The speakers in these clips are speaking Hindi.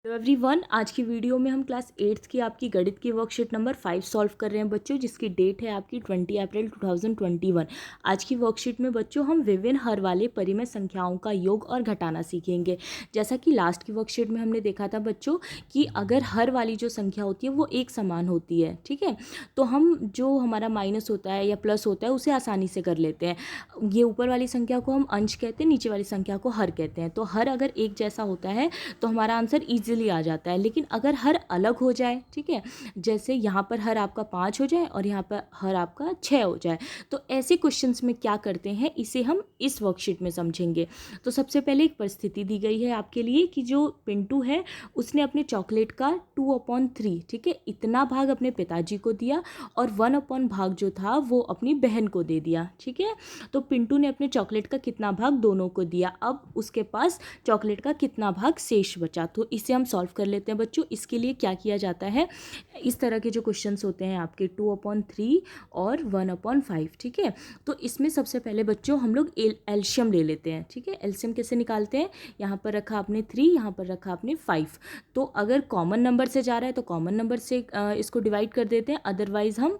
हेलो एवरीवन, आज की वीडियो में हम क्लास 8th की आपकी गणित की वर्कशीट नंबर 5 सॉल्व कर रहे हैं बच्चों, जिसकी डेट है आपकी 20 अप्रैल 2021। आज की वर्कशीट में बच्चों हम विभिन्न हर वाले परिमेय संख्याओं का योग और घटाना सीखेंगे। जैसा कि लास्ट की वर्कशीट में हमने देखा था बच्चों कि अगर हर वाली जो संख्या होती है वो एक समान होती है, ठीक है, तो हम जो हमारा माइनस होता है या प्लस होता है उसे आसानी से कर लेते हैं। ये ऊपर वाली संख्या को हम अंश कहते हैं, नीचे वाली संख्या को हर कहते हैं। तो हर अगर एक जैसा होता है तो हमारा आंसर इजीली आ जाता है। लेकिन अगर हर अलग हो जाए, ठीक है, जैसे यहाँ पर हर आपका 5 हो जाए और यहाँ पर हर आपका 6 हो जाए, तो ऐसे क्वेश्चंस में क्या करते हैं, इसे हम इस वर्कशीट में समझेंगे। तो सबसे पहले एक परिस्थिति दी गई है आपके लिए कि जो पिंटू है उसने अपने चॉकलेट का 2/3, ठीक है, इतना भाग अपने पिताजी को दिया और 1 भाग जो था वो अपनी बहन को दे दिया, ठीक है। तो पिंटू ने अपने चॉकलेट का कितना भाग दोनों को दिया, अब उसके पास चॉकलेट का कितना भाग शेष बचा, तो इसे हम सॉल्व कर लेते हैं बच्चों। इसके लिए क्या किया जाता है, इस तरह के जो क्वेश्चंस होते हैं आपके 2/3 और 1/5, ठीक है, तो इसमें सबसे पहले बच्चों हम लोग एलशियम ले लेते हैं, ठीक है। एलशियम कैसे निकालते हैं, यहाँ पर रखा आपने 3, यहाँ पर रखा आपने 5, तो अगर कॉमन नंबर से जा रहा है तो कॉमन नंबर से इसको डिवाइड कर देते हैं, अदरवाइज हम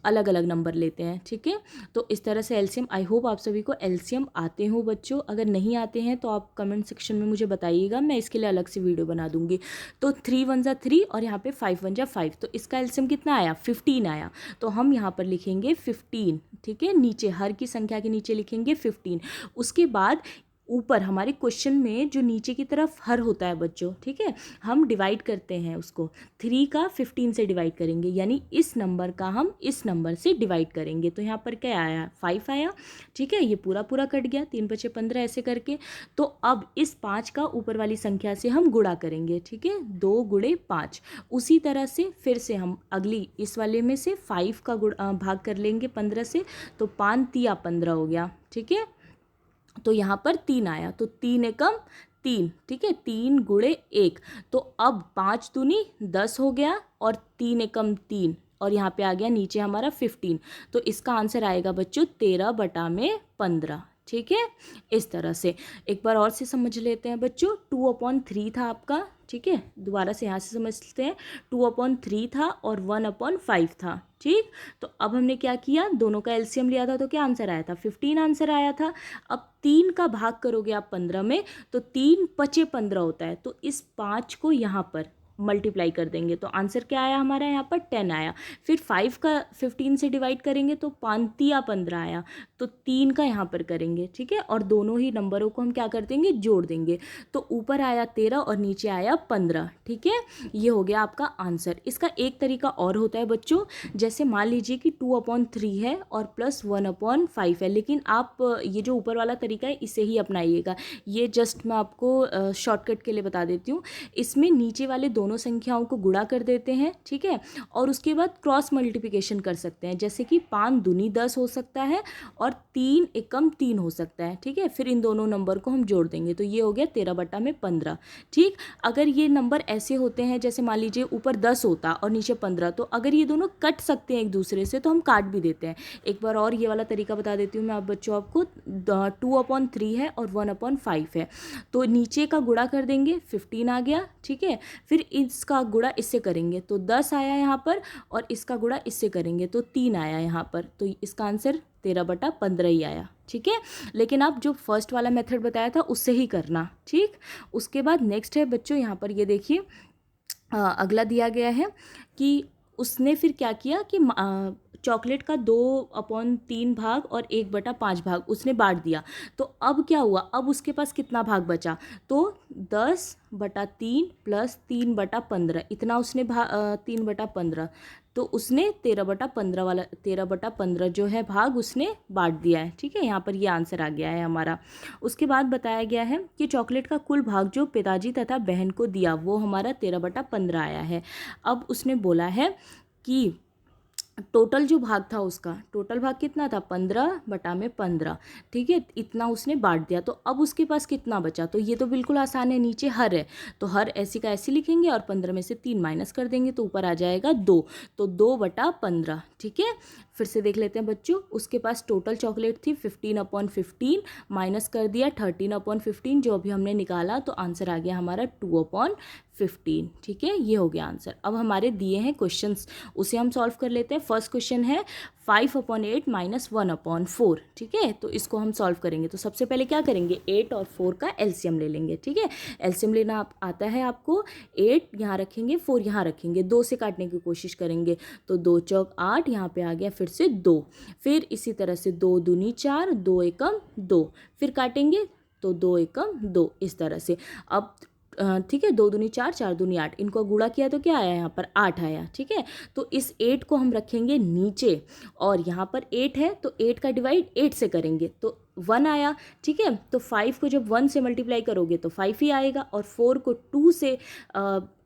अलग अलग नंबर लेते हैं, ठीक है। तो इस तरह से एलसीएम, आई होप आप सभी को एलसीएम आते हो बच्चों। अगर नहीं आते हैं तो आप कमेंट सेक्शन में मुझे बताइएगा, मैं इसके लिए अलग से वीडियो बना दूंगी। तो 3 × 1 = 3 और यहाँ पे 5 × 1 = 5, तो इसका एलसीएम कितना आया, 15 आया। तो हम यहाँ पर लिखेंगे 15, ठीक है, नीचे हर की संख्या के नीचे लिखेंगे 15। उसके बाद ऊपर हमारे क्वेश्चन में जो नीचे की तरफ हर होता है बच्चों, ठीक है, हम डिवाइड करते हैं उसको, 3 का 15 से डिवाइड करेंगे, यानी इस नंबर का हम इस नंबर से डिवाइड करेंगे। तो यहाँ पर क्या आया, 5 आया, ठीक है, ये पूरा पूरा कट गया, 3 × 5 = 15 ऐसे करके। तो अब इस 5 का ऊपर वाली संख्या से हम गुणा करेंगे, ठीक है, 2 × 5। उसी तरह से फिर से हम अगली इस वाले में से 5 का भाग कर लेंगे 15 से, तो 5 × 3 = 15 हो गया, ठीक है। तो यहाँ पर 3 आया, तो 3 एकम 3, ठीक है, 3 × 1, तो अब 5 दूनी 10 हो गया और 3 एकम 3, और यहाँ पे आ गया नीचे हमारा 15। तो इसका आंसर आएगा बच्चों 13/15, ठीक है। इस तरह से एक बार और से समझ लेते हैं बच्चों। 2/3 था आपका, ठीक है, दोबारा से यहाँ से समझते हैं। 2/3 था और 1/5 था, ठीक। तो अब हमने क्या किया, दोनों का एलसीएम लिया था, तो क्या आंसर आया था, 15 आंसर आया था। अब 3 का भाग करोगे आप 15 में, तो 3 × 5 = 15 होता है, तो इस 5 को यहाँ पर मल्टीप्लाई कर देंगे, तो आंसर क्या आया हमारा, यहाँ पर 10 आया। फिर 5 का 15 से डिवाइड करेंगे तो 5 × 3 = 15 आया, तो 3 का यहाँ पर करेंगे, ठीक है, और दोनों ही नंबरों को हम क्या कर देंगे, जोड़ देंगे, तो ऊपर आया 13 और नीचे आया 15, ठीक है। ये हो गया आपका आंसर। इसका एक तरीका और होता है बच्चों, जैसे मान लीजिए कि 2/3 है और प्लस 1/5 है, लेकिन आप ये जो ऊपर वाला तरीका है इसे ही अपनाइएगा। ये जस्ट मैं आपको शॉर्टकट के लिए बता देती हूँ। इसमें नीचे वाले दोनों संख्याओं को गुणा कर देते हैं, ठीक है, और उसके बाद क्रॉस मल्टीप्लिकेशन कर सकते हैं, जैसे कि 5 दूनी 10 हो सकता है और 3 एकम 3 हो सकता है, ठीक है। फिर इन दोनों नंबर को हम जोड़ देंगे, तो ये हो गया 13/15, ठीक। अगर ये नंबर ऐसे होते हैं, जैसे मान लीजिए ऊपर 10 होता और नीचे 15, तो अगर ये दोनों कट सकते हैं एक दूसरे से तो हम काट भी देते हैं। एक बार और ये वाला तरीका बता देती हूँ मैं आप बच्चों, आपको 2/3 है और 1/5 है, तो नीचे का गुणा कर देंगे, 15 आ गया, ठीक है। फिर इसका गुणा इससे करेंगे तो 10 आया यहाँ पर, और इसका गुणा इससे करेंगे तो 3 आया यहाँ पर, तो इसका आंसर 13/15 ही आया, ठीक है। लेकिन आप जो फर्स्ट वाला मेथड बताया था उससे ही करना, ठीक। उसके बाद नेक्स्ट है बच्चों, यहाँ पर ये देखिए अगला दिया गया है कि उसने फिर क्या किया कि चॉकलेट का 2/3 भाग और 1/5 भाग उसने बांट दिया। तो अब क्या हुआ, अब उसके पास कितना भाग बचा, तो 10/3 प्लस 3/15, इतना उसने 3/15, तो उसने 13/15 जो है भाग उसने बांट दिया है, ठीक है। यहाँ पर ये आंसर आ गया है हमारा। उसके बाद बताया गया है कि चॉकलेट का कुल भाग जो पिताजी तथा बहन को दिया वो हमारा 13/15 आया है। अब उसने बोला है कि टोटल जो भाग था उसका टोटल भाग कितना था, 15/15, ठीक है, इतना उसने बांट दिया। तो अब उसके पास कितना बचा, तो ये तो बिल्कुल आसान है, नीचे हर है, तो हर ऐसी का ऐसी लिखेंगे और 15 में से 3 माइनस कर देंगे, तो ऊपर आ जाएगा 2, तो 2/15, ठीक है। फिर से देख लेते हैं बच्चों, उसके पास टोटल चॉकलेट थी 15/15, माइनस कर दिया 13/15, जो अभी हमने निकाला, तो आंसर आ गया हमारा 2/15, 15। ठीक है, ये हो गया आंसर। अब हमारे दिए हैं क्वेश्चंस, उसे हम सॉल्व कर लेते हैं। फर्स्ट क्वेश्चन है 5/8 - 1/4। ठीक है, तो इसको हम सॉल्व करेंगे। तो सबसे पहले क्या करेंगे, 8 और 4 का एलसीएम ले लेंगे। ठीक है, एलसीएम लेना आता है आपको। 8 यहाँ रखेंगे, 4 यहाँ रखेंगे, 2 से काटने की कोशिश करेंगे तो 2 चौक 8, यहाँ पे आ गया फिर से 2। फिर इसी तरह से 2 दूनी 4, 2 एकम 2, फिर काटेंगे तो 2 एकम 2, इस तरह से। अब ठीक है, 2 दूनी 4, 4 दूनी 8, इनको गुणा किया तो क्या आया, यहाँ पर 8 आया। ठीक है, तो इस 8 को हम रखेंगे नीचे, और यहाँ पर 8 है तो 8 का डिवाइड 8 से करेंगे तो 1 आया। ठीक है, तो 5 को जब 1 से मल्टीप्लाई करोगे तो 5 ही आएगा, और 4 को 2 से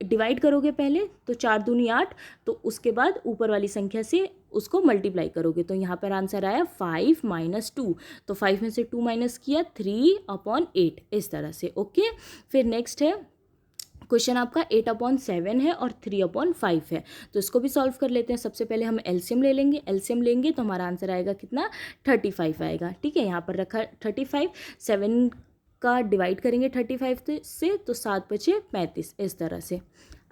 डिवाइड करोगे पहले तो 4 दूनी 8, तो उसके बाद ऊपर वाली संख्या से उसको मल्टीप्लाई करोगे तो यहाँ पर आंसर आया 5 - 2। तो 5 में से 2 माइनस किया 3/8, इस तरह से। ओके, फिर नेक्स्ट है क्वेश्चन आपका 8/7 है और 3/5 है, तो इसको भी सॉल्व कर लेते हैं। सबसे पहले हम एलसीएम ले लेंगे। एलसीएम लेंगे तो हमारा आंसर आएगा कितना, 35 आएगा। ठीक है, यहाँ पर रखा 35, 7 का डिवाइड करेंगे 35 से तो 7 बचे 35, इस तरह से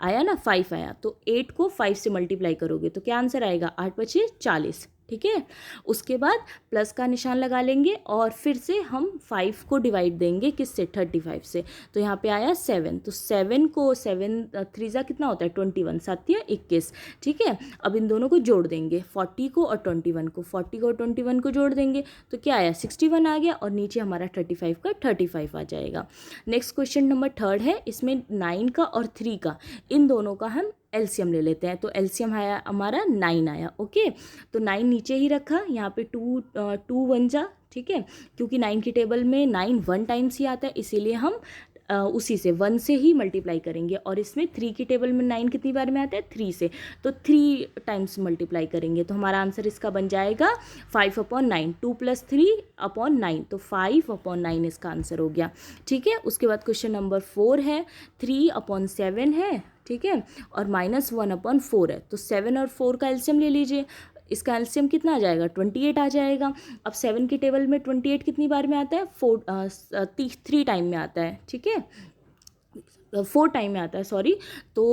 आया ना, 5 आया। तो 8 को 5 से मल्टीप्लाई करोगे तो क्या आंसर आएगा, 8 बचे 40। ठीक है, उसके बाद प्लस का निशान लगा लेंगे और फिर से हम 5 को डिवाइड देंगे किससे, 35 से, तो यहाँ पे आया 7। तो 7 को 7 3 कितना होता है 21, 7 या 21। ठीक है, अब इन दोनों को जोड़ देंगे, 40 को और 21 को, 40 को और 21 को जोड़ देंगे तो क्या आया, 61 आ गया, और नीचे हमारा 35 का 35 आ जाएगा। नेक्स्ट क्वेश्चन नंबर 3 है, इसमें 9 का और 3 का, इन दोनों का हम एलसीएम ले लेते हैं। तो एलसीएम आया हमारा 9 आया। ओके, तो 9 नीचे ही रखा, यहाँ पे 2 1 जा। ठीक है, क्योंकि 9 की टेबल में 9 1 टाइम्स ही आता है, इसीलिए हम उसी से 1 से ही मल्टीप्लाई करेंगे। और इसमें 3 की टेबल में 9 कितनी बार में आता है, 3 से, तो 3 टाइम्स मल्टीप्लाई करेंगे तो हमारा आंसर इसका बन जाएगा 5/9। 2 + 3/9, तो 5/9 इसका आंसर हो गया। ठीक है, उसके बाद क्वेश्चन नंबर 4 है, 3/7 है। ठीक है, और -1/4 है, तो 7 और 4 का एलसीएम ले लीजिए। इसका एलसीएम कितना आ जाएगा, 28 आ जाएगा। अब 7 की टेबल में 28 कितनी बार में आता है, 3 टाइम में आता है। ठीक है, 4 टाइम में आता है, सॉरी। तो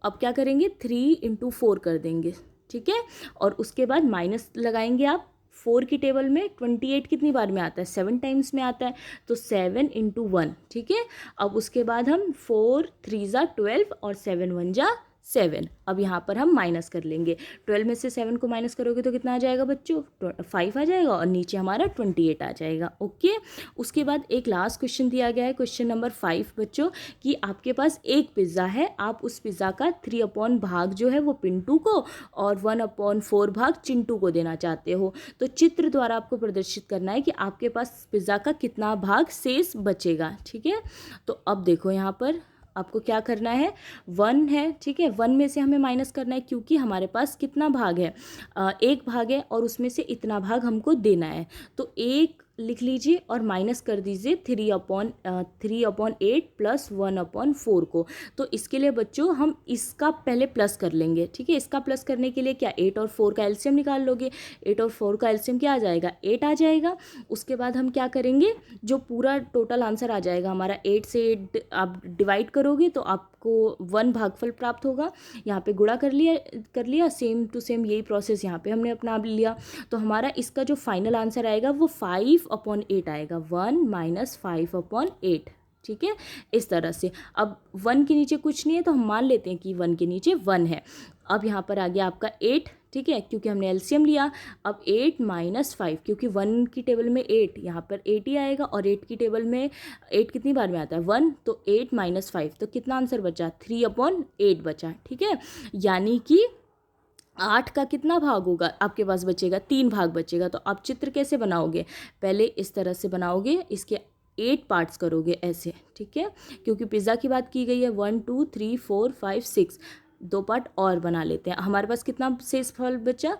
अब क्या करेंगे, 3 × 4 कर देंगे। ठीक है, और उसके बाद माइनस लगाएंगे आप। 4 की टेबल में 28 कितनी बार में आता है, 7 टाइम्स में आता है, तो 7 × 1। ठीक है, अब उसके बाद हम 4 3 12 और 7 1 7। अब यहाँ पर हम माइनस कर लेंगे, 12 में से 7 को माइनस करोगे तो कितना आ जाएगा बच्चों, 5 आ जाएगा, और नीचे हमारा 28 आ जाएगा। ओके, उसके बाद एक लास्ट क्वेश्चन दिया गया है, क्वेश्चन नंबर 5 बच्चों, कि आपके पास एक पिज़्ज़ा है, आप उस पिज़्ज़ा का 3 भाग जो है वो पिंटू को और 1/4 भाग चिंटू को देना चाहते हो। तो चित्र द्वारा आपको प्रदर्शित करना है कि आपके पास पिज़्ज़ा का कितना भाग शेष बचेगा। ठीक है, तो अब देखो यहाँ पर आपको क्या करना है, 1 है। ठीक है, 1 में से हमें माइनस करना है, क्योंकि हमारे पास कितना भाग है, 1 भाग है, और उसमें से इतना भाग हमको देना है। तो 1 लिख लीजिए और माइनस कर दीजिए 3/8 + 1/4 को। तो इसके लिए बच्चों हम इसका पहले प्लस कर लेंगे। ठीक है, इसका प्लस करने के लिए क्या, 8 और 4 का एलसीएम निकाल लोगे। 8 और 4 का एलसीएम क्या आ जाएगा, 8 आ जाएगा। उसके बाद हम क्या करेंगे, जो पूरा टोटल आंसर आ जाएगा हमारा, 8 से 8 आप डिवाइड करोगे तो आपको 1 भागफल प्राप्त होगा। यहाँ पे गुणा कर लिया, सेम टू सेम यही प्रोसेस यहाँ पे हमने अपना लिया। तो हमारा इसका जो फाइनल आंसर आएगा वो 5/8 आएगा, 1 - 5/8। ठीक है, इस तरह से। अब 1 के नीचे कुछ नहीं है तो हम मान लेते हैं कि 1 के नीचे 1 है। अब यहाँ पर आ गया आपका 8। ठीक है, क्योंकि हमने एलसीएम लिया। अब 8 - 5, क्योंकि 1 की टेबल में 8, यहाँ पर 8 ही आएगा, और 8 की टेबल में 8 कितनी बार में आता है, 1, तो 8 - 5, तो कितना आंसर बचा, 3/8 बचा। ठीक है, यानी कि 8 का कितना भाग होगा आपके पास बचेगा, 3 भाग बचेगा। तो आप चित्र कैसे बनाओगे, पहले इस तरह से बनाओगे, इसके 8 पार्ट्स करोगे ऐसे। ठीक है, क्योंकि पिज़्ज़ा की बात की गई है, 1 2 3 4 5 6, 2 पार्ट और बना लेते हैं। हमारे पास कितना शेष फल बचा,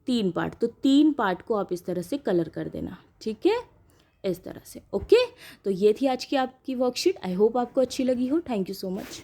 3 पार्ट। तो 3 पार्ट को आप इस तरह से कलर कर देना। ठीक है, इस तरह से। ओके, तो ये थी आज की आपकी वर्कशीट। आई होप आपको अच्छी लगी हो। Thank you so much.